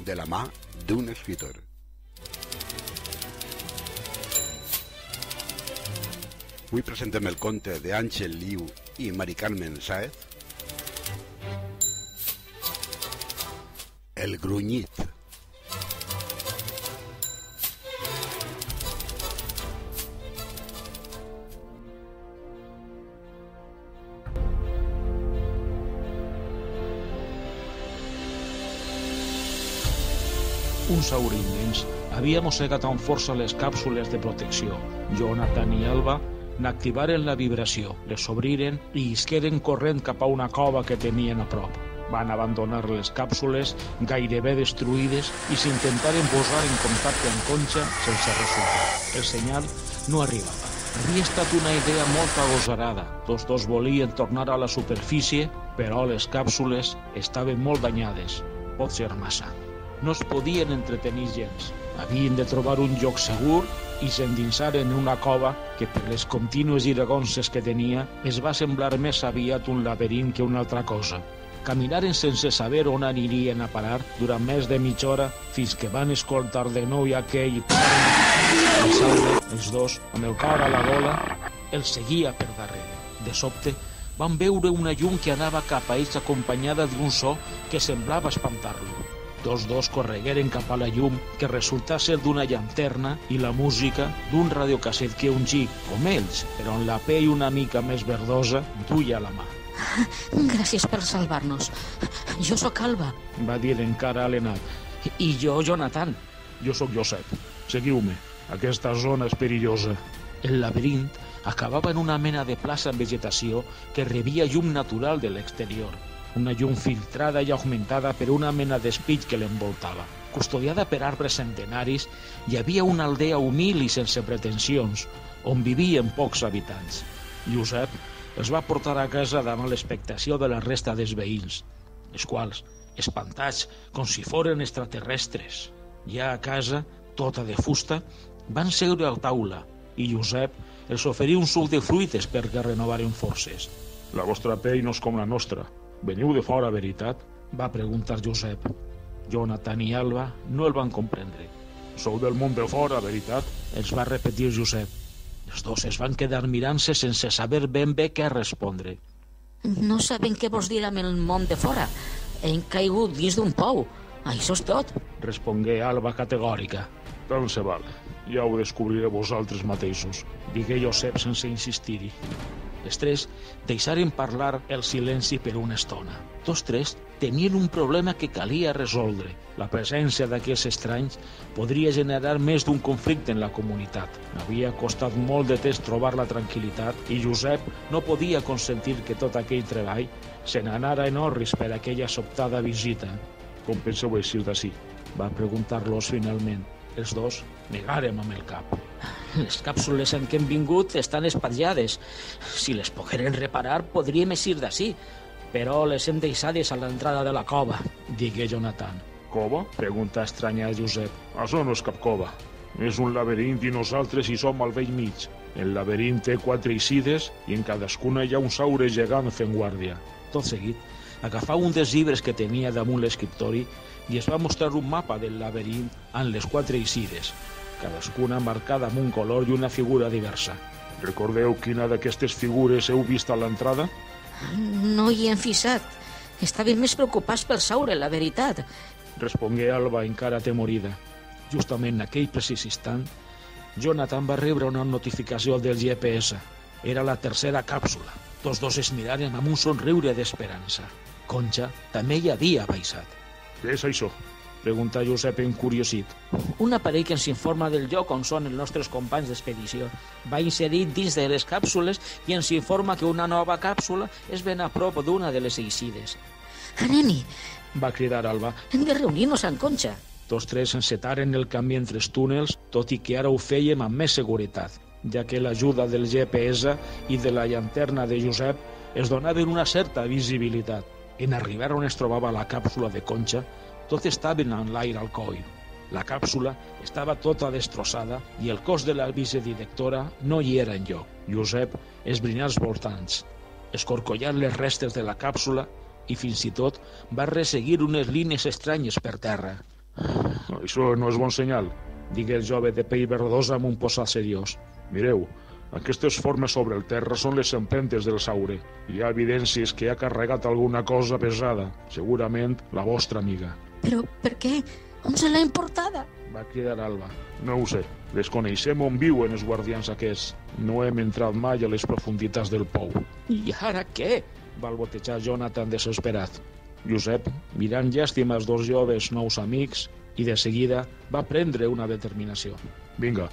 de la mà d'un escritor. Avui presentem el conte d'Àngel Liu i Mari Carmen Sáez, El grunyit. Un saure immens havia mossegat amb força les càpsules de protecció. Jonathan i Alba n'activaren la vibració, les obriren i isqueren corrent cap a una cova que tenien a prop. Van abandonar les càpsules gairebé destruïdes i s'intentaren posar en contacte amb Concha sense resultat. El senyal no arribava. Havia estat una idea molt agosarada. Tots dos volien tornar a la superfície, però les càpsules estaven molt danyades. Pot ser massa. No es podien entretenir gens. Havien de trobar un lloc segur i s'endinsaren en una cova que, per les contínues giragonses que tenia, es va semblar més aviat un laberint que una altra cosa. Caminaren sense saber on anirien a parar durant més de mitja hora fins que van escoltar de nou i aquell el saure, els dos, amb el cor a la gola, el seguia per darrere. De sobte, van veure una llum que anava cap a ells acompanyada d'un so que semblava espantar-lo. Tots dos corregueren cap a la llum, que resultà ser d'una llanterna, i la música d'un radiocasset que un xic, com ells, però amb la pell una mica més verdosa, duia a la mà. Gràcies per salvar-nos. Jo sóc Alba, va dir encara alenat. i jo, Jonathan. Jo sóc Josep. Seguiu-me. Aquesta zona és perillosa. El laberint acabava en una mena de plaça amb vegetació que rebia llum natural de l'exterior. Una llum filtrada i augmentada per una mena d'espitll que l'envoltava. Custodiada per arbres centenaris, hi havia una aldea humil i sense pretensions, on vivien pocs habitants. Josep els va portar a casa davant l'expectació de la resta dels veïns, els quals, espantats com si foren extraterrestres, ja a casa, tota de fusta, van seure a taula i Josep els oferí un suc de fruites perquè renovaren forces. La vostra pell no és com la nostra. Veniu de fora, veritat? Va preguntar Josep. Jonathan i Alba no el van comprendre. Sou del món de fora, veritat? Els va repetir Josep. Els dos es van quedar mirant-se sense saber ben bé què respondre. No sabem què vols dir amb el món de fora. Hem caigut dins d'un pou. Això és tot. Respongué Alba categòrica. Tant se val. Ja ho descobriré vosaltres mateixos. Digué Josep sense insistir-hi. Els tres deixaren parlar el silenci per una estona. Tots tres tenien un problema que calia resoldre. La presència d'aquests estranys podria generar més d'un conflicte en la comunitat. Havia costat molt de temps trobar la tranquil·litat i Josep no podia consentir que tot aquell treball se n'anara en orris per aquella sobtada visita. Com penseu eixir d'ací? Va preguntar-los finalment. Els dos negàrem amb el cap. Les càpsules en què hem vingut estan espatllades. Si les pogueren reparar, podríem eixir d'ací. Però les hem deixades a l'entrada de la cova, digué Jonathan. Cova? Pregunta estranya a Josep. Això no és cap cova. És un laberint i nosaltres hi som al vell mig. El laberint té 4 eixides i en cadascuna hi ha un saure gegant fent guàrdia. Tot seguit, agafà un dels llibres que tenia damunt l'escriptori i es va mostrar un mapa del laberint amb les 4 eixides, cadascuna marcada amb un color i una figura diversa. Recordeu quina d'aquestes figures heu vist a l'entrada? No hi hem fixat. Estàvem més preocupats pel saure, la veritat. Respongué Alba encara atemorida. Justament en aquell precís instant, Jonathan va rebre una notificació del GPS. Era la tercera càpsula. Tots dos es miraren amb un somriure d'esperança. Concha també hi havia baixat. Què és això? Pregunta Josep encuriosit. Un aparell que ens informa del lloc on són els nostres companys d'expedició. Va inserit dins de les càpsules i ens informa que una nova càpsula és ben a prop d'una de les eixides. Anem-hi! Va cridar Alba. Hem de reunir-nos amb Concha. Tots tres encetaren el camí entre els túnels, tot i que ara ho fèiem amb més seguretat, ja que l'ajuda del GPS i de la llanterna de Josep es donaven una certa visibilitat. En arribar on es trobava la càpsula de Concha, tot estaven en l'aire al coll. La càpsula estava tota destrossada i el cos de la vicedirectora no hi era enlloc. Josep esbrinà els voltants, escorcollar les restes de la càpsula i fins i tot va resseguir unes línies estranyes per terra. Això no és bon senyal, digué el jove de pell verdosa amb un posat seriós. Mireu, aquestes formes sobre el terra són les empentes del saure. Hi ha evidències que ha carregat alguna cosa pesada, segurament la vostra amiga. Però per què? On se l'ha importada? Va cridar Alba. No ho sé, desconeixem on viuen els guardians aquests. No hem entrat mai a les profunditats del pou. I ara què? Balbotejar Jonathan desesperat. Josep, mirant llàstima els dos joves nous amics, i de seguida va prendre una determinació. Vinga,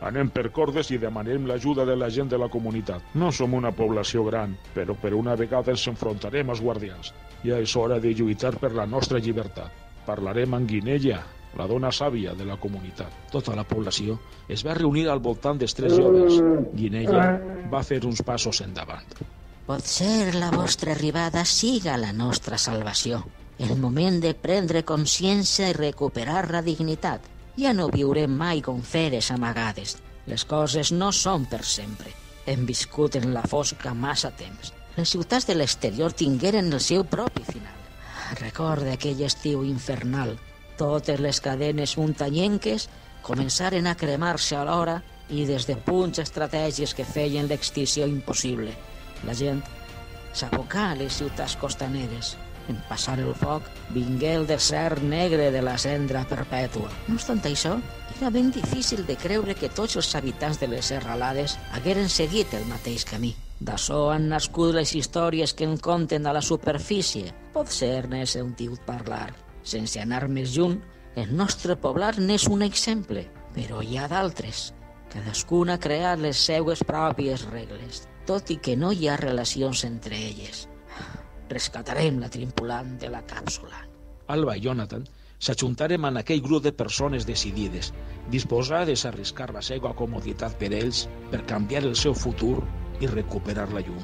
anem per cordes i demanem l'ajuda de la gent de la comunitat. No som una població gran, però per una vegada ens enfrontarem als guardians. Ja és hora de lluitar per la nostra llibertat. Parlarem amb Guinella, la dona sàvia de la comunitat. Tota la població es va reunir al voltant dels tres joves. Guinella va fer uns passos endavant. Potser la vostra arribada siga la nostra salvació. El moment de prendre consciència i recuperar la dignitat. Ja no viurem mai com feres amagades. Les coses no són per sempre. Hem viscut en la fosca massa temps. Les ciutats de l'exterior tingueren el seu propi final. Recorda aquell estiu infernal. Totes les cadenes muntanyenques començaren a cremar-se alhora i des de punts estratègics que feien l'extinció impossible. La gent s'abocà a les ciutats costaneres. En passar el foc, vingué el desert negre de la cendra perpètua. No obstant això, era ben difícil de creure que tots els habitants de les serralades hagueren seguit el mateix camí. D'açò han nascut les històries que en conten a la superfície. Potser n'he sentit parlar. Sense anar més lluny, el nostre poblat n'és un exemple, però hi ha d'altres. Cadascun ha creat les seues pròpies regles, tot i que no hi ha relacions entre elles. Rescatarem la tripulant de la càpsula. Alba i Jonathan s'ajuntaren en aquell grup de persones decidides, disposades a arriscar la seva comoditat per ells per canviar el seu futur i recuperar la llum.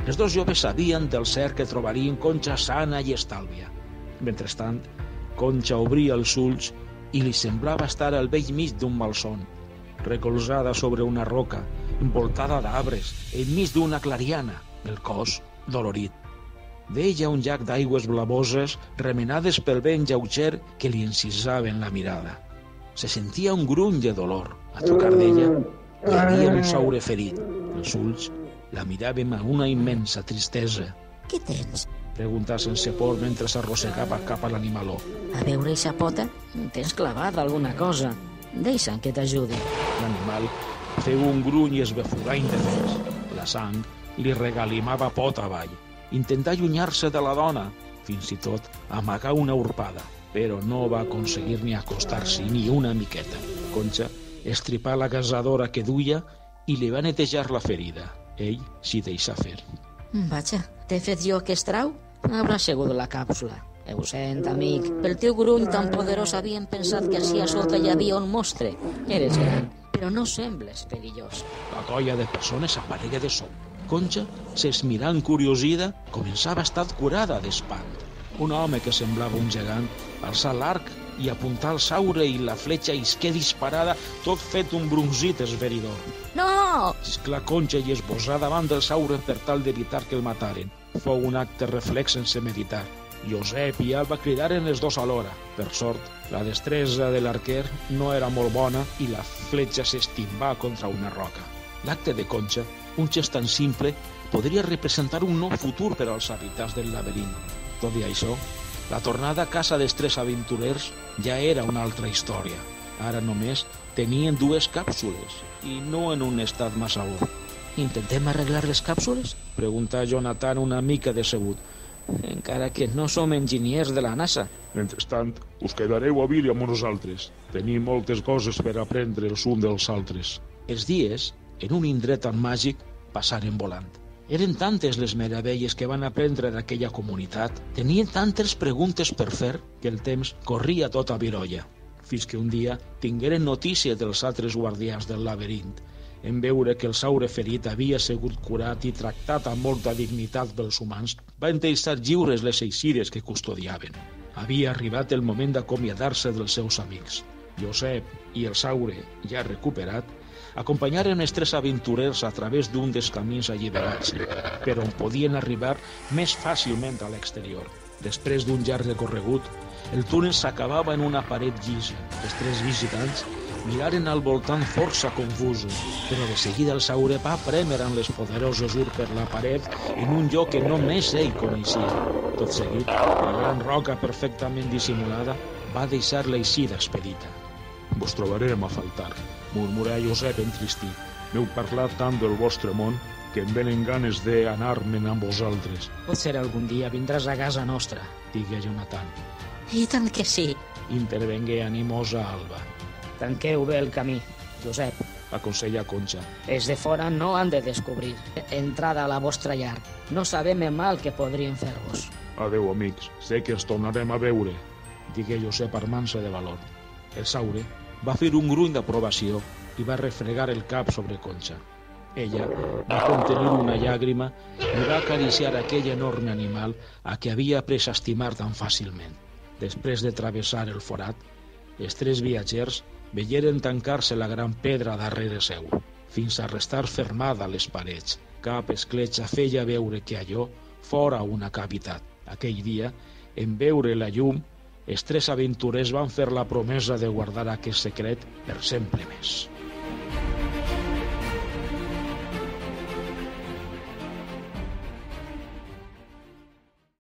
Els dos joves sabien del cert que trobarien Conxa sana i estàlvia. Mentrestant, Conxa obria els ulls i li semblava estar al vell mig d'un malson, recolzada sobre una roca, envoltada d'arbres, enmig d'una clariana, el cos dolorit. Veia un llac d'aigües blavoses remenades pel vent lleuger que li encisaven la mirada. Se sentia un gruny de dolor. A tocar d'ella hi havia un saure ferit. Els ulls la miraven amb una immensa tristesa. Què tens? Preguntà sense por mentre s'arrossegava cap a l'animaló. A veure eixa pota? Tens clavada alguna cosa. Deixa'm que t'ajudi. L'animal feu un gruny i es befugà indefens. La sang li regalimava pota avall. Intentà allunyar-se de la dona, fins i tot amagar una urpada, però no va aconseguir ni acostar-s'hi ni una miqueta. Conxa estripà la gasadora que duia i li va netejar la ferida. Ell s'hi deixà fer. Vaja, t'he fet jo aquest trau? Haurà sigut la càpsula. Ho sent, amic. Pel teu gruny tan poderós havien pensat que ací a sota hi havia un monstre. Eres gran, però no sembles perillós. La colla de persones aparegué de sobte. Conxa, s'esmirà encuriosida, començava a estar curada d'espant. Un home que semblava un gegant alçà l'arc i apuntà el saure i la fletxa isqué disparada, tot fet un brunzit esveridor. No! Xisclà Conxa i es posà davant del saure per tal d'evitar que el mataren. Fou un acte reflex sense meditar. Josep i Alba cridaren els dos alhora. Per sort, la destresa de l'arquer no era molt bona i la fletxa s'estimbà contra una roca. L'acte de Conxa, un gest tan simple, podria representar un nou futur per als habitants del laberint. Tot i això, la tornada a casa dels tres aventurers ja era una altra història. Ara només tenien dues càpsules i no en un estat massa bo. Intentem arreglar les càpsules? Preguntà Jonathan una mica decebut. Encara que no som enginyers de la NASA. Mentrestant, us quedareu a Billy amb nosaltres. Tenim moltes coses per aprendre els uns dels altres. Els dies, en un indret tan màgic, passaren volant. Eren tantes les meravelles que van aprendre d'aquella comunitat, tenien tantes preguntes per fer, que el temps corria tota virolla, fins que un dia tingueren notícia dels altres guardians del laberint, en veure que el saure ferit havia sigut curat i tractat amb molta dignitat pels humans, van deixar lliures les eixides que custodiaven. Havia arribat el moment d'acomiadar-se dels seus amics. Josep i el saure, ja recuperat, acompanyaren els tres aventurers a través d'un dels camins alliberats, però on podien arribar més fàcilment a l'exterior. Després d'un llarg recorregut, el túnel s'acabava en una paret llisa. Els 3 visitants miraren al voltant força confusos, però de seguida el Saure va prémer amb les poderoses ur per la paret en un lloc que només ell coneixia. Tot seguit, la gran roca perfectament dissimulada va deixar l'eixida expedita. Vos trobarem a faltar, murmurà Josep entristit. M'heu parlat tant del vostre món que em venen ganes d'anar-me'n amb vosaltres. Potser algun dia vindràs a casa nostra, Digué Jonathan. I tant que sí. Intervengué animosa Alba. Tanqueu bé el camí, Josep. Aconsella Concha. Els de fora no han de descobrir entrada a la vostra llar. No sabem el mal que podrien fer-vos. Adeu, amics, sé que ens tornarem a veure. Digué Josep armant-se de valor. El Saure va fer un gruny d'aprovació i va refregar el cap sobre Concha. Ella va contenir una llàgrima i va acariciar aquell enorme animal a què havia après a estimar tan fàcilment. Després de travessar el forat, els 3 viatgers veieren tancar-se la gran pedra darrere seu, fins a restar fermada a les parets. Cap escletxa feia veure que allò fora una cavitat. Aquell dia, en veure la llum, els 3 aventurers van fer la promesa de guardar aquest secret per sempre més.